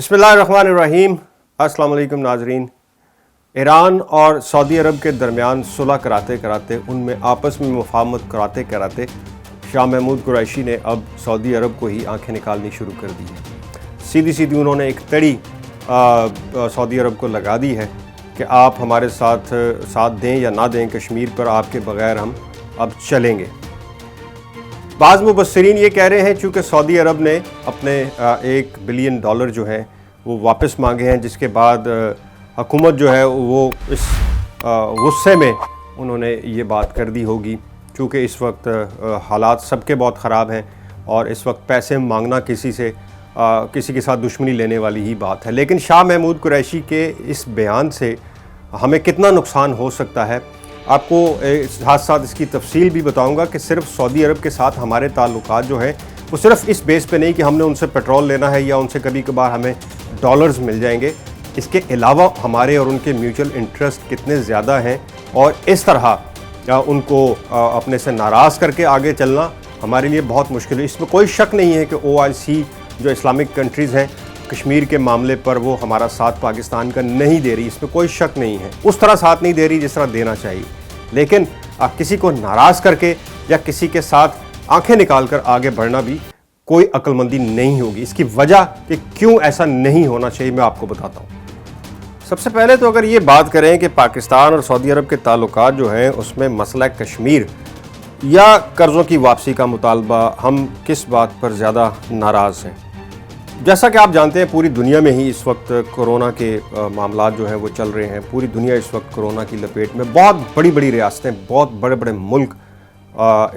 बिस्मिल्लाहिर्रहमानिर्रहीम। अस्सलाम वालेकुम नाजरीन। ईरान और सऊदी अरब के दरमियान सुलह कराते कराते, उनमें आपस में मुफाहमत कराते कराते शाह महमूद कुरैशी ने अब सऊदी अरब को ही आंखें निकालनी शुरू कर दी है। सीधी सीधी उन्होंने एक तड़ी सऊदी अरब को लगा दी है कि आप हमारे साथ दें या ना दें, कश्मीर पर आपके बग़ैर हम अब चलेंगे। बाज़ मुबस्सिरीन ये कह रहे हैं चूँकि सऊदी अरब ने अपने $1 बिलियन जो हैं वो वापस मांगे हैं, जिसके बाद हुकूमत जो है वो इस गुस्से में उन्होंने ये बात कर दी होगी, क्योंकि इस वक्त हालात सबके बहुत ख़राब हैं और इस वक्त पैसे मांगना किसी के साथ दुश्मनी लेने वाली ही बात है। लेकिन शाह महमूद कुरैशी के इस बयान से हमें कितना नुकसान हो सकता है, आपको साथ साथ इसकी तफसील भी बताऊंगा कि सिर्फ सऊदी अरब के साथ हमारे ताल्लुकात जो हैं वो सिर्फ इस बेस पे नहीं कि हमने उनसे पेट्रोल लेना है या उनसे कभी कभार हमें डॉलर्स मिल जाएंगे, इसके अलावा हमारे और उनके म्यूचुअल इंटरेस्ट कितने ज़्यादा हैं और इस तरह उनको अपने से नाराज़ करके आगे चलना हमारे लिए बहुत मुश्किल है। इसमें कोई शक नहीं है कि OIC जो इस्लामिक कंट्रीज़ हैं कश्मीर के मामले पर वो हमारा साथ पाकिस्तान का नहीं दे रही, इसमें कोई शक नहीं है, उस तरह साथ नहीं दे रही जिस तरह देना चाहिए। लेकिन किसी को नाराज़ करके या किसी के साथ आंखें निकाल कर आगे बढ़ना भी कोई अक्लमंदी नहीं होगी। इसकी वजह कि क्यों ऐसा नहीं होना चाहिए मैं आपको बताता हूँ। सबसे पहले तो अगर ये बात करें कि पाकिस्तान और सऊदी अरब के ताल्लुकात जो हैं उसमें मसला कश्मीर या कर्ज़ों की वापसी का मुतालबा, हम किस बात पर ज़्यादा नाराज़ हैं। जैसा कि आप जानते हैं पूरी दुनिया में ही इस वक्त कोरोना के मामलात जो हैं वो चल रहे हैं। पूरी दुनिया इस वक्त कोरोना की लपेट में, बहुत बड़ी बड़ी रियासतें, बहुत बड़े बड़े मुल्क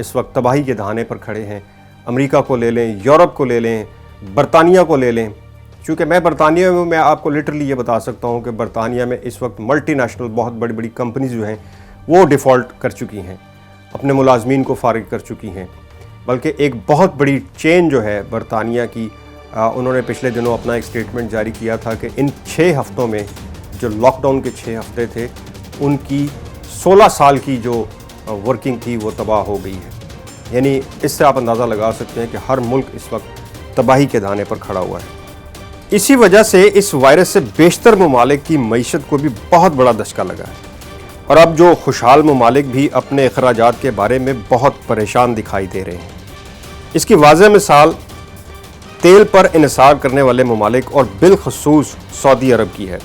इस वक्त तबाही के दहाने पर खड़े हैं। अमेरिका को ले लें, यूरोप को ले लें, बरतानिया को ले लें। चूँकि मैं बरतानिया में, मैं आपको लिटरली ये बता सकता हूँ कि बरतानिया में इस वक्त मल्टी नेशनल बहुत बड़ी बड़ी कंपनीज जो हैं वो डिफ़ॉल्ट कर चुकी हैं, अपने मुलाजमीन को फारिग कर चुकी हैं। बल्कि एक बहुत बड़ी चेन जो है बरतानिया की, उन्होंने पिछले दिनों अपना एक स्टेटमेंट जारी किया था कि इन 6 हफ़्तों में जो लॉकडाउन के 6 हफ़्ते थे उनकी 16 साल की जो वर्किंग थी वो तबाह हो गई है। यानी इससे आप अंदाज़ा लगा सकते हैं कि हर मुल्क इस वक्त तबाही के दाने पर खड़ा हुआ है। इसी वजह से इस वायरस से बेशतर ममालिक की मईशत को भी बहुत बड़ा धचका लगा है और अब जो खुशहाल ममालिक भी अपने अखराजात के बारे में बहुत परेशान दिखाई दे रहे हैं। इसकी वाज़ेह मिसाल तेल पर इन्हिसार करने वाले ममालिक और बिलखसूस सऊदी अरब की है।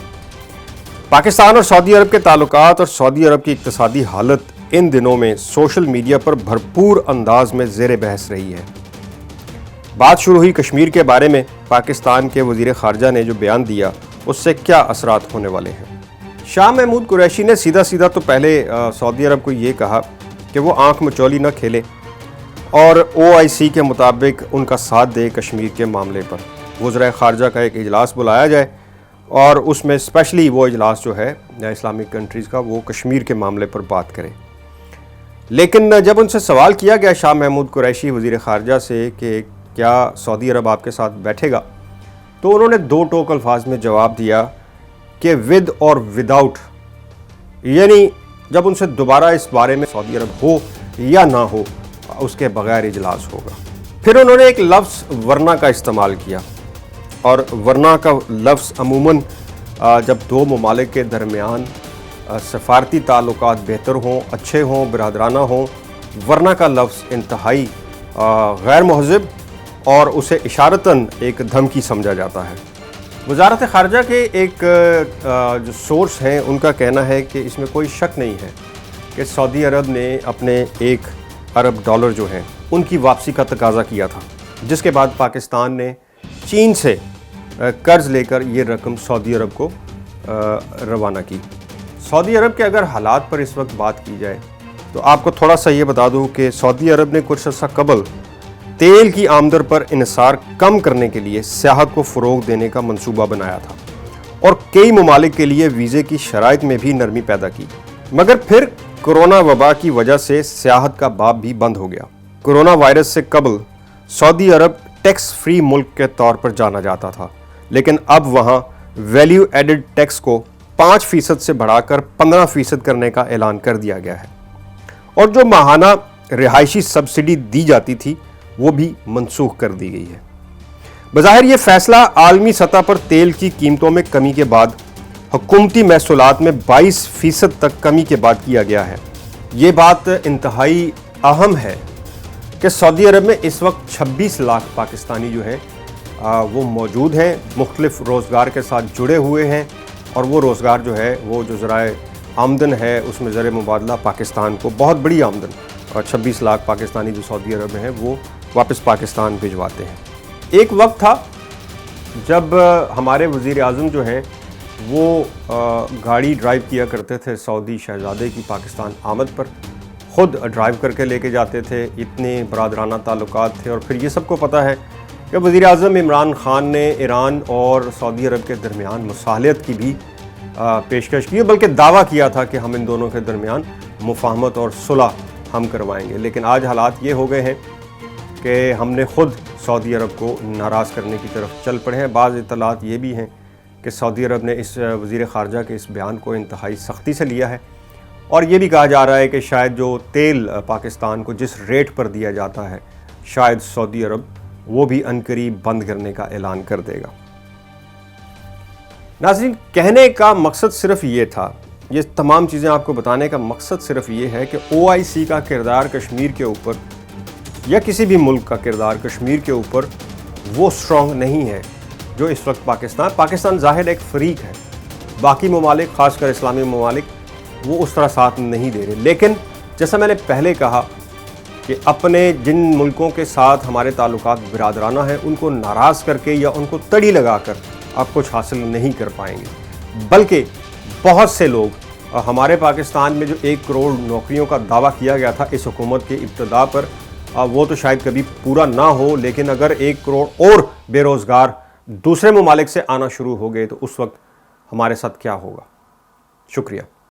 पाकिस्तान और सऊदी अरब के ताल्लुकात और सऊदी अरब की इक्तिसादी हालत इन दिनों में सोशल मीडिया पर भरपूर अंदाज में ज़ेर बहस रही है। बात शुरू हुई कश्मीर के बारे में। पाकिस्तान के वज़ीर ख़ारजा ने जो बयान दिया उससे क्या असरात होने वाले हैं। शाह महमूद कुरैशी ने सीधा सीधा तो पहले सऊदी अरब को ये कहा कि वो आँख मचौली न खेले और OIC के मुताबिक उनका साथ दे कश्मीर के मामले पर। वज़ीर ख़ारजा का एक इजलास बुलाया जाए और उसमें स्पेशली वो इजलास जो है इस्लामिक कंट्रीज़ का, वो कश्मीर के मामले पर बात करे। लेकिन जब उनसे सवाल किया गया शाह महमूद कुरैशी वज़ीर ख़ारजा से कि क्या सऊदी अरब आपके साथ बैठेगा, तो उन्होंने 2 टोक अल्फाज में जवाब दिया कि विद और विदाउट। यानी जब उनसे दोबारा इस बारे में सऊदी अरब हो या ना हो उसके बगैर इजलास होगा। फिर उन्होंने एक लफ्ज़ वरना का इस्तेमाल किया और वरना का लफ्ज़ अमूमन जब 2 ममालिक के दरमियान सफारती ताल्लुकात बेहतर हों, अच्छे हों, बरदराना हों, वरना का लफ्ज़ इंतहाई गैर महज़ब और उसे इशारतन एक धमकी समझा जाता है। वज़ारत ख़ारजा के एक जो सोर्स हैं उनका कहना है कि इसमें कोई शक नहीं है कि सऊदी अरब ने अपने $1 अरब जो हैं उनकी वापसी का तकाज़ा किया था, जिसके बाद पाकिस्तान ने चीन से कर्ज़ लेकर ये रकम सऊदी अरब को रवाना की। सऊदी अरब के अगर हालात पर इस वक्त बात की जाए तो आपको थोड़ा सा ये बता दूँ कि सऊदी अरब ने कुछ अर्सा कबल तेल की आमदर पर इन्हिसार कम करने के लिए सियाहत को फ़रोग़ देने का मंसूबा बनाया था और कई ममालिक के लिए वीज़े की शराइत में भी नरमी पैदा की। मगर फिर कोरोना वबा की वजह से सियाहत का बाब भी बंद हो गया। कोरोना वायरस से कबल सऊदी अरब टैक्स फ्री मुल्क के तौर पर जाना जाता था, लेकिन अब वहाँ वैल्यू एडिड टैक्स को 5% से बढ़ाकर 15% करने का ऐलान कर दिया गया है और जो माहाना रिहायशी सब्सिडी दी जाती थी वो भी मनसूख कर दी गई है। بظاہر یہ فیصلہ عالمی سطح پر تیل کی قیمتوں میں کمی کے بعد حکومتی محصولات میں 22% تک کمی کے بعد کیا گیا ہے۔ یہ بات انتہائی اہم ہے کہ سعودی عرب میں اس وقت 26 لاکھ پاکستانی جو ہیں وہ موجود ہیں، مختلف روزگار کے ساتھ جڑے ہوئے ہیں، اور وہ روزگار جو ہے وہ جو ذرائع آمدن ہے اس میں زر مبادلہ پاکستان کو بہت بڑی آمدن، اور 26 لاکھ پاکستانی جو سعودی عرب میں ہیں وہ واپس پاکستان بھجواتے ہیں۔ ایک وقت تھا جب ہمارے وزیر اعظم جو ہیں وہ گاڑی ڈرائیو کیا کرتے تھے سعودی شہزادے کی پاکستان آمد پر، خود ڈرائیو کر کے لے کے جاتے تھے، اتنے برادرانہ تعلقات تھے۔ اور پھر یہ سب کو پتہ ہے کہ وزیر اعظم عمران خان نے ایران اور سعودی عرب کے درمیان مصالحت کی بھی پیشکش کی، بلکہ دعویٰ کیا تھا کہ ہم ان دونوں کے درمیان مفاہمت اور صلح ہم کروائیں گے۔ لیکن آج حالات یہ ہو گئے ہیں کہ ہم نے خود سعودی عرب کو ناراض کرنے کی طرف چل پڑے ہیں۔ بعض اطلاعات یہ بھی ہیں کہ سعودی عرب نے اس وزیر خارجہ کے اس بیان کو انتہائی سختی سے لیا ہے، اور یہ بھی کہا جا رہا ہے کہ شاید جو تیل پاکستان کو جس ریٹ پر دیا جاتا ہے شاید سعودی عرب وہ بھی عنقریب بند کرنے کا اعلان کر دے گا۔ ناظرین، کہنے کا مقصد صرف یہ تھا، یہ تمام چیزیں آپ کو بتانے کا مقصد صرف یہ ہے کہ OIC کا کردار کشمیر کے اوپر یا کسی بھی ملک کا کردار کشمیر کے اوپر وہ سٹرونگ نہیں ہے جو اس وقت پاکستان ظاہر ایک فریق ہے، باقی ممالک خاص کر اسلامی ممالک وہ اس طرح ساتھ نہیں دے رہے۔ لیکن جیسا میں نے پہلے کہا کہ اپنے جن ملکوں کے ساتھ ہمارے تعلقات برادرانہ ہیں ان کو ناراض کر کے یا ان کو تڑی لگا کر آپ کچھ حاصل نہیں کر پائیں گے، بلکہ بہت سے لوگ ہمارے پاکستان میں جو 1 کروڑ نوکریوں کا دعویٰ کیا گیا تھا اس حکومت کے ابتدا پر، وہ تو شاید کبھی پورا نہ ہو، لیکن اگر 1 کروڑ اور بے روزگار دوسرے ممالک سے آنا شروع ہو گئے تو اس وقت ہمارے ساتھ کیا ہوگا۔ شکریہ۔